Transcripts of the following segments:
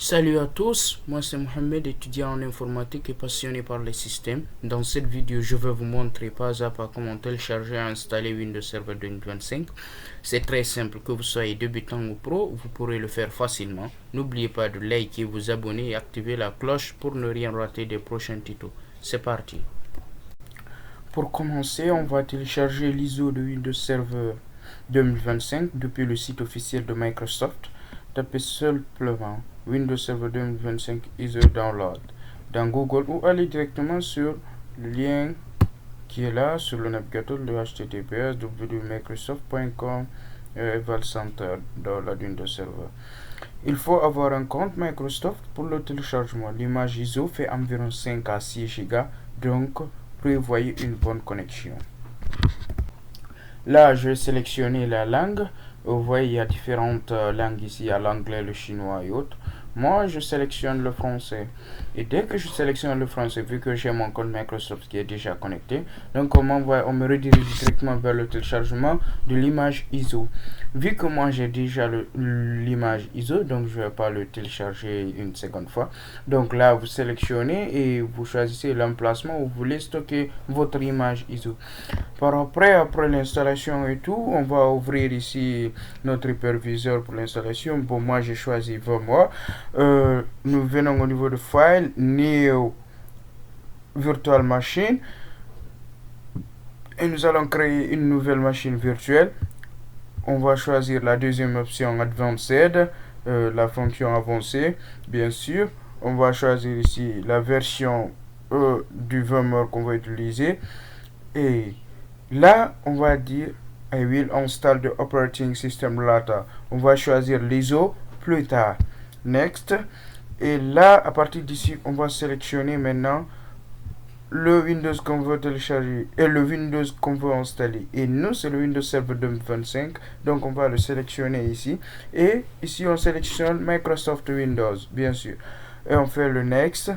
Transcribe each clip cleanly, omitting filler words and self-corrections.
Salut à tous, moi c'est Mohamed, étudiant en informatique et passionné par les systèmes. Dans cette vidéo, je vais vous montrer pas à pas comment télécharger et installer Windows Server 2025. C'est très simple, que vous soyez débutant ou pro, vous pourrez le faire facilement. N'oubliez pas de liker, vous abonner et activer la cloche pour ne rien rater des prochains tutos. C'est parti. Pour commencer, on va télécharger l'ISO de Windows Server 2025 depuis le site officiel de Microsoft. Tapez simplement Windows Server 2025 ISO Download dans Google ou allez directement sur le lien qui est là sur le navigateur de https www.microsoft.com Eval Center dans la Windows Server. Il faut avoir un compte Microsoft pour le téléchargement. L'image ISO fait environ 5 à 6 Go, donc prévoyez une bonne connexion. Là, je vais sélectionner la langue. Vous voyez, il y a différentes langues ici, il y a l'anglais, le chinois et autres. Moi, je sélectionne le français. Et dès que je sélectionne le français, vu que j'ai mon compte Microsoft qui est déjà connecté, donc on me redirige directement vers le téléchargement de l'image ISO. Vu que moi j'ai déjà l'image ISO, donc je ne vais pas le télécharger une seconde fois. Donc là, vous sélectionnez et vous choisissez l'emplacement où vous voulez stocker votre image ISO. Après l'installation et tout, on va ouvrir ici notre hyperviseur pour l'installation. Bon, moi j'ai choisi VMware. Nous venons au niveau de File, New Virtual Machine. Et nous allons créer une nouvelle machine virtuelle. On va choisir la deuxième option Advanced, la fonction avancée, bien sûr. On va choisir ici la version du VMware qu'on va utiliser. Et là, on va dire I will install the operating system later. On va choisir l'ISO plus tard. Next. Et là, à partir d'ici, on va sélectionner maintenant le Windows qu'on veut télécharger et le Windows qu'on veut installer. Et nous, c'est le Windows Server 2025. Donc, on va le sélectionner ici. Et ici, on sélectionne Microsoft Windows, bien sûr. Et on fait le Next.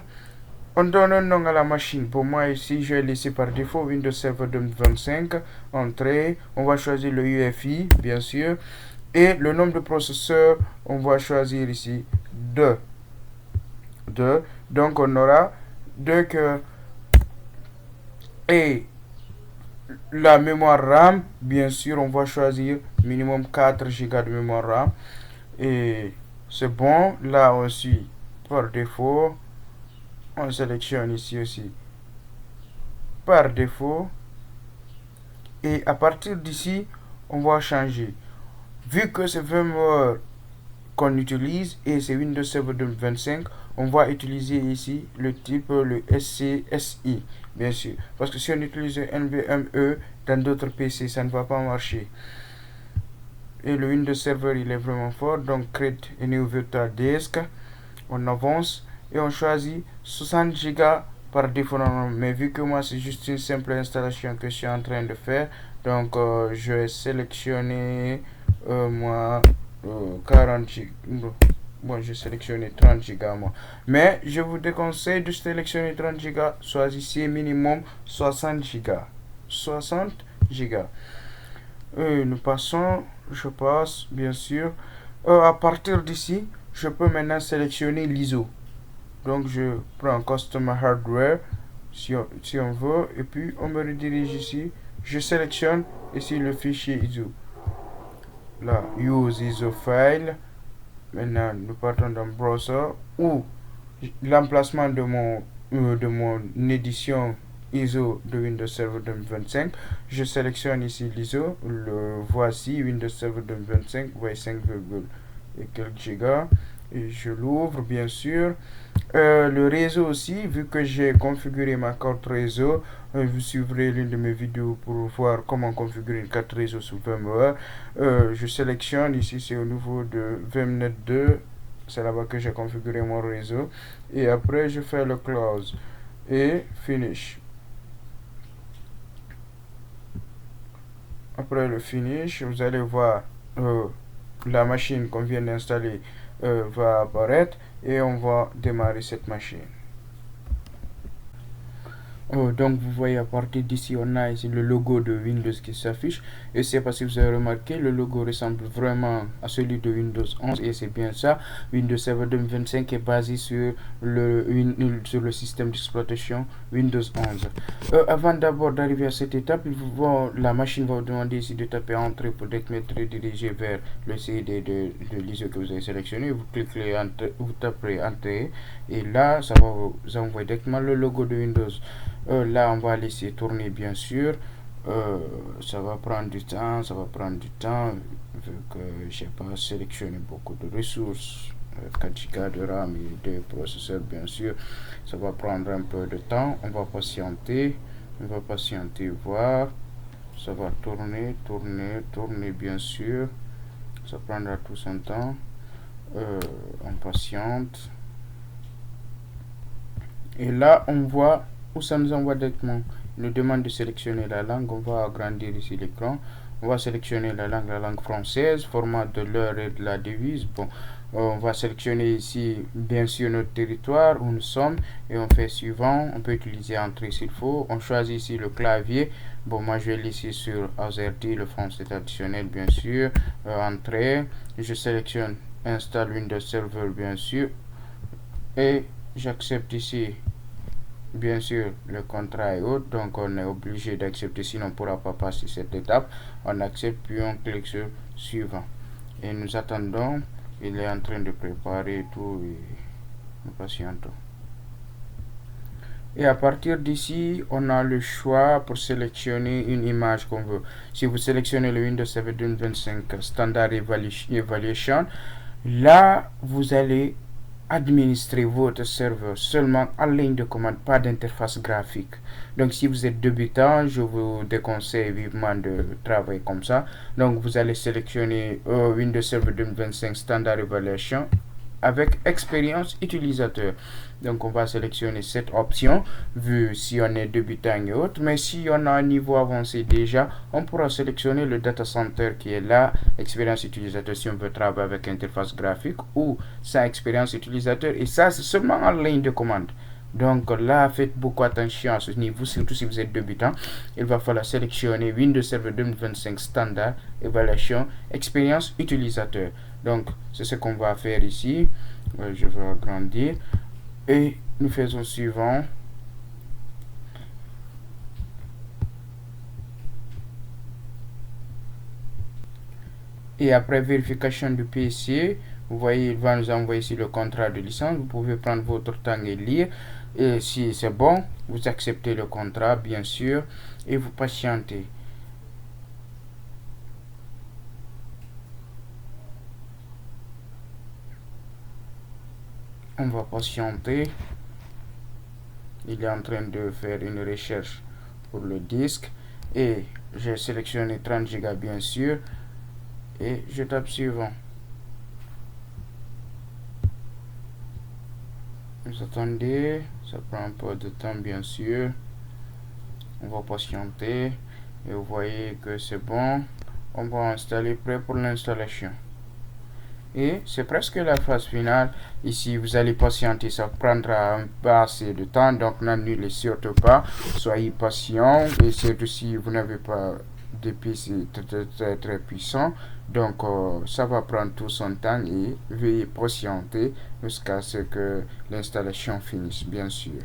On donne un nom à la machine. Pour moi, ici, je vais laisser par défaut Windows Server 2025. Entrée. On va choisir le UEFI, bien sûr. Et le nombre de processeurs, on va choisir ici 2. Donc, on aura 2 cœurs. Et la mémoire RAM, bien sûr, on va choisir minimum 4 Go de mémoire RAM. Et c'est bon. Là aussi, par défaut, on sélectionne ici aussi par défaut. Et à partir d'ici, on va changer. Vu que c'est VMware qu'on utilise et c'est Windows Server 2025, on va utiliser ici le type le SCSI, bien sûr. Parce que si on utilise NVMe dans d'autres PC, ça ne va pas marcher. Et le Windows Server, il est vraiment fort. Donc, create a new virtual disk. On avance et on choisit 60 Go par défaut. Mais vu que moi, c'est juste une simple installation que je suis en train de faire, donc je vais sélectionner moi 40 Go. Bon, je sélectionne 30 Go moi. Mais je vous déconseille de sélectionner 30 Go. Choisissez minimum 60 Go. 60 Go. Nous passons, je passe, bien sûr. À partir d'ici, je peux maintenant sélectionner l'ISO. Donc, je prends Customer Hardware, si on veut, et puis on me redirige ici. Je sélectionne ici le fichier ISO. Là, Use ISO File. Maintenant, nous partons dans Browser ou l'emplacement de mon édition ISO de Windows Server 2025. Je sélectionne ici l'ISO, le voici Windows Server 2025, vous voyez 5, et quelques gigas. Et je l'ouvre bien sûr. Le réseau aussi, vu que j'ai configuré ma carte réseau, vous suivrez l'une de mes vidéos pour voir comment configurer une carte réseau sous VMware. Je sélectionne ici, c'est au niveau de VMnet 2, c'est là-bas que j'ai configuré mon réseau. Et après, je fais le close et finish. Après le finish, vous allez voir la machine qu'on vient d'installer va apparaître et on va démarrer cette machine. Donc vous voyez à partir d'ici on a ici le logo de Windows qui s'affiche, et c'est parce que vous avez remarqué le logo ressemble vraiment à celui de Windows 11, et c'est bien ça. Windows Server 2025 est basé sur le système d'exploitation Windows 11. Avant d'abord d'arriver à cette étape, la machine va vous demander ici de taper entrée pour être redirigé vers le CD de l'ISO que vous avez sélectionné. Vous cliquez vous tapez entrée, et là ça va vous envoyer directement le logo de Windows. Là on va laisser tourner bien sûr. Ça va prendre du temps, vu que j'ai pas sélectionné beaucoup de ressources, 4 Go de RAM et de processeurs bien sûr. Ça va prendre un peu de temps, on va patienter, voir. Ça va tourner bien sûr. Ça prendra tout son temps. On patiente. Et là, on voit où ça nous envoie directement. Il nous demande de sélectionner la langue. On va agrandir ici l'écran. On va sélectionner la langue française, format de l'heure et de la devise. Bon, on va sélectionner ici, bien sûr, notre territoire où nous sommes, et on fait suivant. On peut utiliser entrée s'il faut. On choisit ici le clavier. Bon, moi je vais laisser sur AZERTY, le français traditionnel, bien sûr. Entrée. Je sélectionne Install Windows Server, bien sûr. Et j'accepte ici bien sûr le contrat est autre, donc on est obligé d'accepter, sinon on ne pourra pas passer cette étape. On accepte, puis on clique sur suivant, et nous attendons. Il est en train de préparer tout, et nous patientons. Et à partir d'ici, on a le choix pour sélectionner une image qu'on veut. Si vous sélectionnez le Windows Server 2025 Standard Evaluation, là vous allez administrer votre serveur seulement en ligne de commande, pas d'interface graphique. Donc si vous êtes débutant, je vous déconseille vivement de travailler comme ça. Donc vous allez sélectionner Windows Server 2025 Standard Evaluation avec expérience utilisateur. Donc on va sélectionner cette option, vu si on est débutant et autres. Mais si on a un niveau avancé déjà, on pourra sélectionner le data center qui est là, expérience utilisateur, si on veut travailler avec interface graphique, ou sans expérience utilisateur. Et ça, c'est seulement en ligne de commande. Donc là, faites beaucoup attention à ce niveau, surtout si vous êtes débutant. Il va falloir sélectionner Windows Server 2025 Standard Évaluation Expérience Utilisateur. Donc c'est ce qu'on va faire ici. Je vais agrandir, et nous faisons suivant. Et après vérification du PC, vous voyez, il va nous envoyer ici le contrat de licence. Vous pouvez prendre votre temps et lire. Et si c'est bon, vous acceptez le contrat, bien sûr, et vous patientez. On va patienter. Il est en train de faire une recherche pour le disque. Et j'ai sélectionné 30 Go, bien sûr. Et je tape suivant. Vous attendez, ça prend un peu de temps bien sûr. On va patienter, et vous voyez que c'est bon. On va installer, prêt pour l'installation. Et c'est presque la phase finale. Ici vous allez patienter, ça prendra pas assez de temps, donc n'annulez surtout pas. Soyez patient, et surtout si vous n'avez pas de PC très puissant. Donc ça va prendre tout son temps, et veuillez patienter jusqu'à ce que l'installation finisse, bien sûr.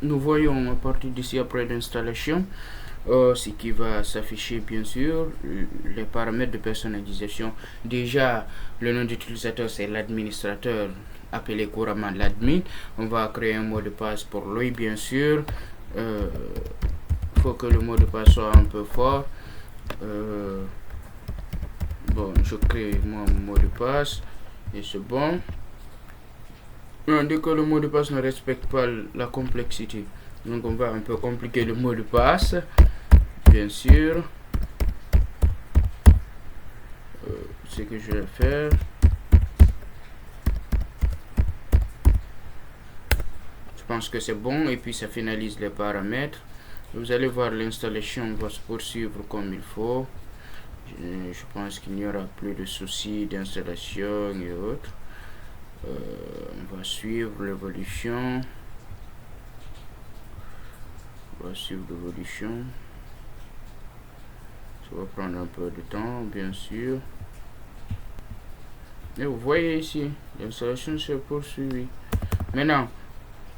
Nous voyons à partir d'ici, après l'installation, ce qui va s'afficher, bien sûr, les paramètres de personnalisation. Déjà, le nom d'utilisateur, c'est l'administrateur, appelé couramment l'admin. On va créer un mot de passe pour lui, bien sûr. Faut que le mot de passe soit un peu fort. Bon, je crée mon mot de passe, et c'est bon. Dès que le mot de passe ne respecte pas la complexité, donc on va un peu compliquer le mot de passe, bien sûr. Ce que je vais faire, je pense que c'est bon, et puis ça finalise les paramètres. Vous allez voir, l'installation va se poursuivre comme il faut. Je pense qu'il n'y aura plus de soucis d'installation et autres. On va suivre l'évolution. Ça va prendre un peu de temps, bien sûr. Et vous voyez ici, l'installation se poursuit. Maintenant,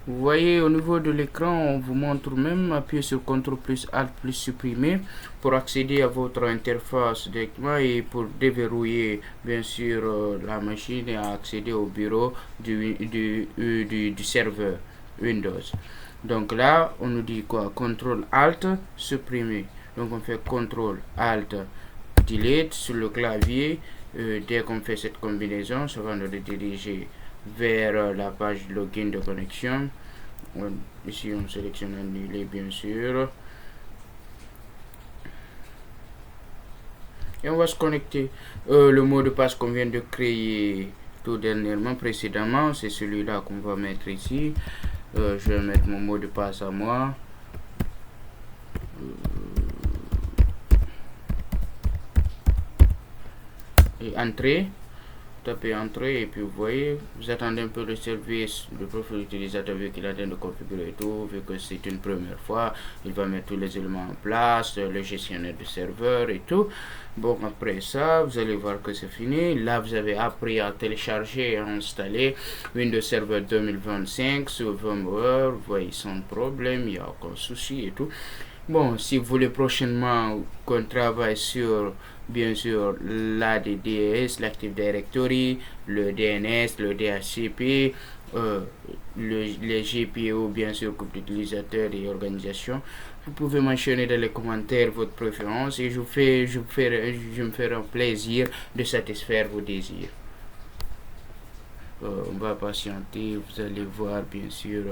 vous voyez au niveau de l'écran, on vous montre même appuyer sur CTRL plus ALT plus supprimer pour accéder à votre interface directement et pour déverrouiller bien sûr la machine et accéder au bureau du serveur Windows. Donc là, on nous dit quoi? CTRL ALT supprimer. Donc on fait CTRL ALT delete sur le clavier. Dès qu'on fait cette combinaison, ça va nous rediriger vers la page login de connexion. Ici on sélectionne annuler bien sûr et on va se connecter. Le mot de passe qu'on vient de créer tout dernièrement précédemment, c'est celui-là qu'on va mettre ici. Je vais mettre mon mot de passe à moi. Et entrer, tapez entrée et puis vous voyez, vous attendez un peu le service, le profil utilisateur vu qu'il a de configurer tout, vu que c'est une première fois, il va mettre tous les éléments en place, le gestionnaire du serveur et tout. Bon, après ça, vous allez voir que c'est fini. Là, vous avez appris à télécharger et à installer Windows Server 2025 sur VMware. Vous voyez, sans problème, il n'y a aucun souci et tout. Bon, si vous voulez prochainement qu'on travaille sur, bien sûr, l'ADDS, l'Active Directory, le DNS, le DHCP, les GPO, bien sûr, groupe d'utilisateurs et organisations, vous pouvez mentionner dans les commentaires votre préférence et je me ferai un plaisir de satisfaire vos désirs. On va patienter, vous allez voir, bien sûr,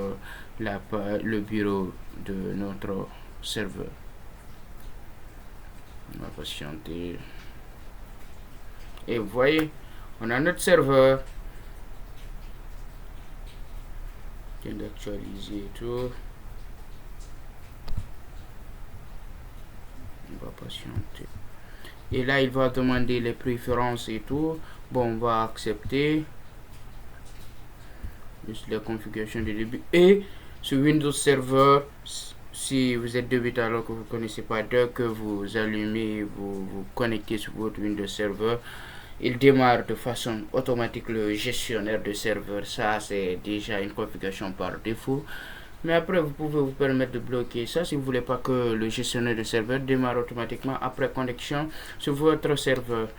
le bureau de notre serveur. On va patienter. Et vous voyez, on a notre serveur. Je viens d'actualiser tout. On va patienter. Et là, il va demander les préférences et tout. Bon, on va accepter. Juste la configuration du début. Et sur Windows Server, si vous êtes débutant alors que vous ne connaissez pas, dès que vous allumez, vous connectez sur votre Windows Server, il démarre de façon automatique le gestionnaire de serveur. Ça, c'est déjà une configuration par défaut. Mais après, vous pouvez vous permettre de bloquer ça si vous ne voulez pas que le gestionnaire de serveur démarre automatiquement après connexion sur votre serveur.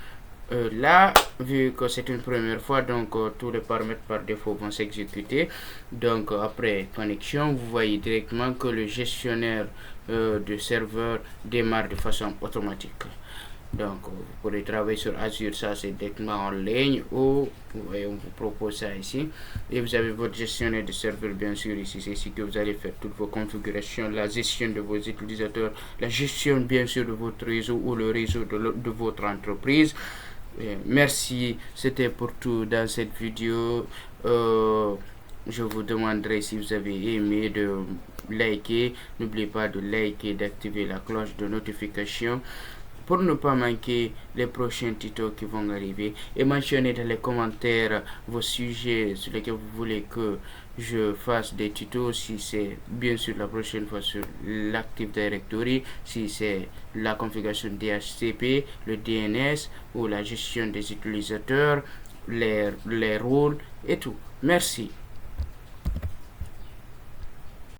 Là, vu que c'est une première fois, donc tous les paramètres par défaut vont s'exécuter. Donc après connexion, vous voyez directement que le gestionnaire de serveur démarre de façon automatique. Donc vous pourrez travailler sur Azure, ça c'est directement en ligne ou on vous propose ça ici. Et vous avez votre gestionnaire de serveur bien sûr ici, c'est ici que vous allez faire toutes vos configurations, la gestion de vos utilisateurs, la gestion bien sûr de votre réseau ou le réseau de votre entreprise. Merci, c'était pour tout dans cette vidéo. Je vous demanderai si vous avez aimé de liker. N'oubliez pas de liker et d'activer la cloche de notification pour ne pas manquer les prochains tutos qui vont arriver. Et mentionnez dans les commentaires vos sujets sur lesquels vous voulez que je fasse des tutos, si c'est bien sûr la prochaine fois sur l'Active Directory, si c'est la configuration DHCP, le DNS ou la gestion des utilisateurs, les rôles et tout. Merci.